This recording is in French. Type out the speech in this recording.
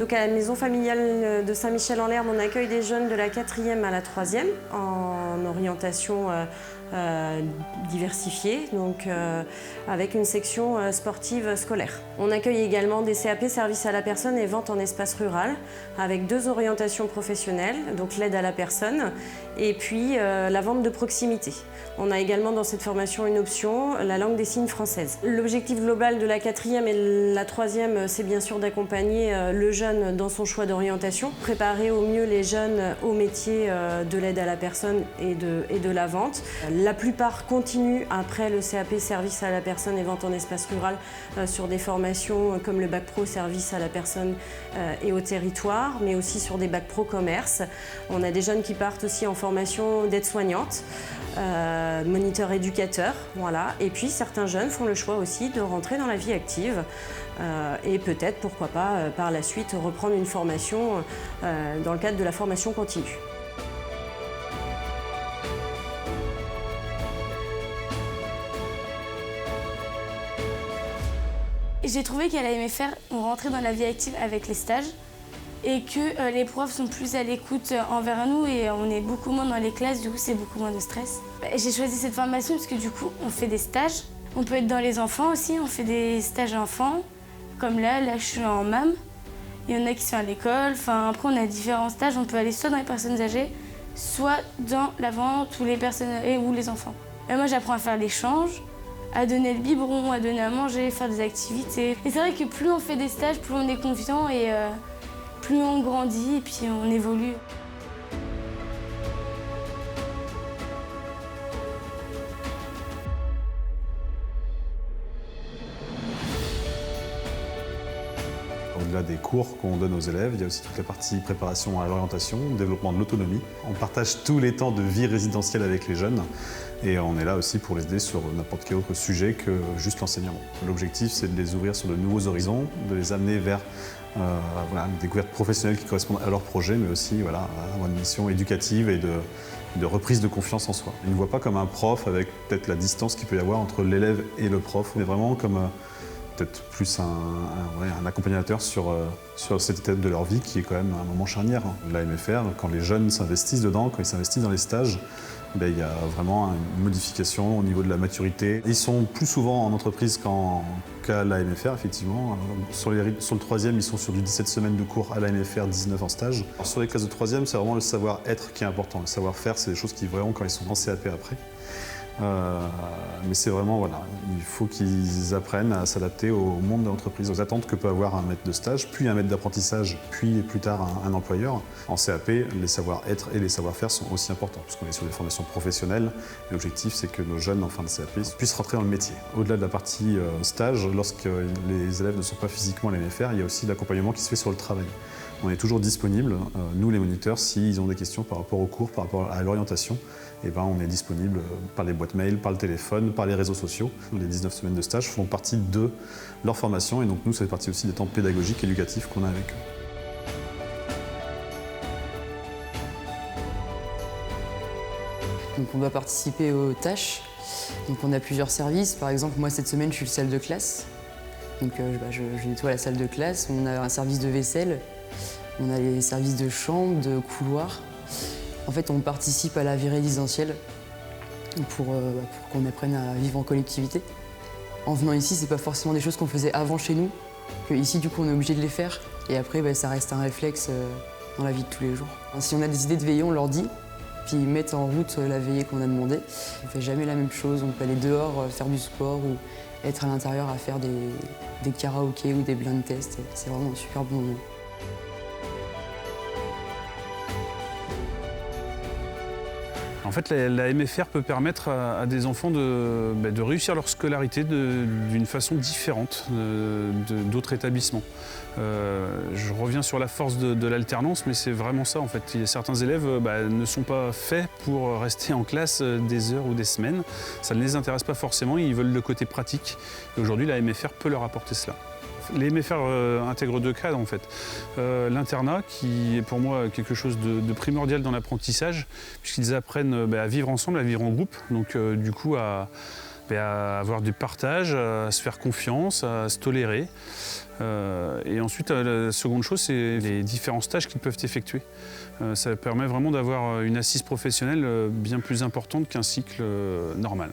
Donc à la maison familiale de Saint-Michel-en-Lerme, on accueille des jeunes de la 4e à la 3e en orientation diversifiée, donc avec une section sportive scolaire. On accueille également des CAP services à la personne et vente en espace rural avec 2 orientations professionnelles, donc l'aide à la personne et puis la vente de proximité. On a également dans cette formation une option, la langue des signes française. L'objectif global de la 4e et la 3e, c'est bien sûr d'accompagner le jeune dans son choix d'orientation, préparer au mieux les jeunes au métier de l'aide à la personne et de la vente. La plupart continuent après le CAP service à la personne et vente en espace rural sur des formations comme le bac pro service à la personne et au territoire, mais aussi sur des bacs pro commerce. On a des jeunes qui partent aussi en formation d'aide-soignante, moniteur éducateur, voilà. Et puis certains jeunes font le choix aussi de rentrer dans la vie active et peut-être, pourquoi pas, par la suite reprendre une formation dans le cadre de la formation continue. J'ai trouvé qu'à la MFR, on rentrait dans la vie active avec les stages et que les profs sont plus à l'écoute envers nous et on est beaucoup moins dans les classes, du coup c'est beaucoup moins de stress. J'ai choisi cette formation parce que du coup on fait des stages. On peut être dans les enfants aussi, on fait des stages enfants, comme là je suis en MAM. Il y en a qui sont à l'école, enfin après on a différents stages, on peut aller soit dans les personnes âgées, soit dans la vente ou les personnes ou les enfants. Et moi j'apprends à faire l'échange, à donner le biberon, à donner à manger, faire des activités. Et c'est vrai que plus on fait des stages, plus on est confiant et plus on grandit et puis on évolue. Au-delà des cours qu'on donne aux élèves, il y a aussi toute la partie préparation à l'orientation, développement de l'autonomie. On partage tous les temps de vie résidentielle avec les jeunes et on est là aussi pour les aider sur n'importe quel autre sujet que juste l'enseignement. L'objectif, c'est de les ouvrir sur de nouveaux horizons, de les amener vers une découverte professionnelle qui correspond à leur projet, mais aussi à une mission éducative et de reprise de confiance en soi. Ils ne voient pas comme un prof avec peut-être la distance qu'il peut y avoir entre l'élève et le prof, mais vraiment comme peut-être plus un accompagnateur sur cette étape de leur vie qui est quand même un moment charnière. La MFR, quand les jeunes s'investissent dedans, quand ils s'investissent dans les stages, il y a vraiment une modification au niveau de la maturité. Ils sont plus souvent en entreprise qu'à la MFR, effectivement. Sur le 3e, ils sont sur du 17 semaines de cours à la MFR, 19 en stage. Alors, sur les classes de 3e, c'est vraiment le savoir-être qui est important. Le savoir-faire, c'est des choses qui vraiment, quand ils sont en CAP après. Mais c'est vraiment, il faut qu'ils apprennent à s'adapter au monde de l'entreprise, aux attentes que peut avoir un maître de stage, puis un maître d'apprentissage, puis plus tard un employeur. En CAP, les savoir-être et les savoir-faire sont aussi importants, parce qu'on est sur des formations professionnelles. L'objectif, c'est que nos jeunes en fin de CAP puissent rentrer dans le métier. Au-delà de la partie stage, lorsque les élèves ne sont pas physiquement à la MFR, il y a aussi l'accompagnement qui se fait sur le travail. On est toujours disponible, nous les moniteurs, s'ils ont des questions par rapport au cours, par rapport à l'orientation, on est disponible par les boîtes mail, par le téléphone, par les réseaux sociaux. Les 19 semaines de stage font partie de leur formation et donc nous, ça fait partie aussi des temps pédagogiques et éducatifs qu'on a avec eux. Donc on doit participer aux tâches. Donc on a plusieurs services. Par exemple, moi cette semaine, je suis le salle de classe. Donc je nettoie la salle de classe. On a un service de vaisselle. On a les services de chambre, de couloir. En fait, on participe à la vie résidentielle pour qu'on apprenne à vivre en collectivité. En venant ici, c'est pas forcément des choses qu'on faisait avant chez nous, que ici, du coup, on est obligé de les faire. Et après, ça reste un réflexe dans la vie de tous les jours. Si on a des idées de veillée, on leur dit, puis ils mettent en route la veillée qu'on a demandée. On fait jamais la même chose. On peut aller dehors faire du sport ou être à l'intérieur à faire des karaokés ou des blind tests. C'est vraiment un super bon moment. En fait, la MFR peut permettre à des enfants de réussir leur scolarité d'une façon différente d'autres établissements. Je reviens sur la force de l'alternance, mais c'est vraiment ça en fait. Il y a certains élèves ne sont pas faits pour rester en classe des heures ou des semaines. Ça ne les intéresse pas forcément, ils veulent le côté pratique. Et aujourd'hui, la MFR peut leur apporter cela. Les MFR intègrent 2 cadres en fait. L'internat qui est pour moi quelque chose de primordial dans l'apprentissage puisqu'ils apprennent à vivre ensemble, à vivre en groupe, donc du coup à à avoir du partage, à se faire confiance, à se tolérer. Et ensuite, la seconde chose, c'est les différents stages qu'ils peuvent effectuer. Ça permet vraiment d'avoir une assise professionnelle bien plus importante qu'un cycle normal.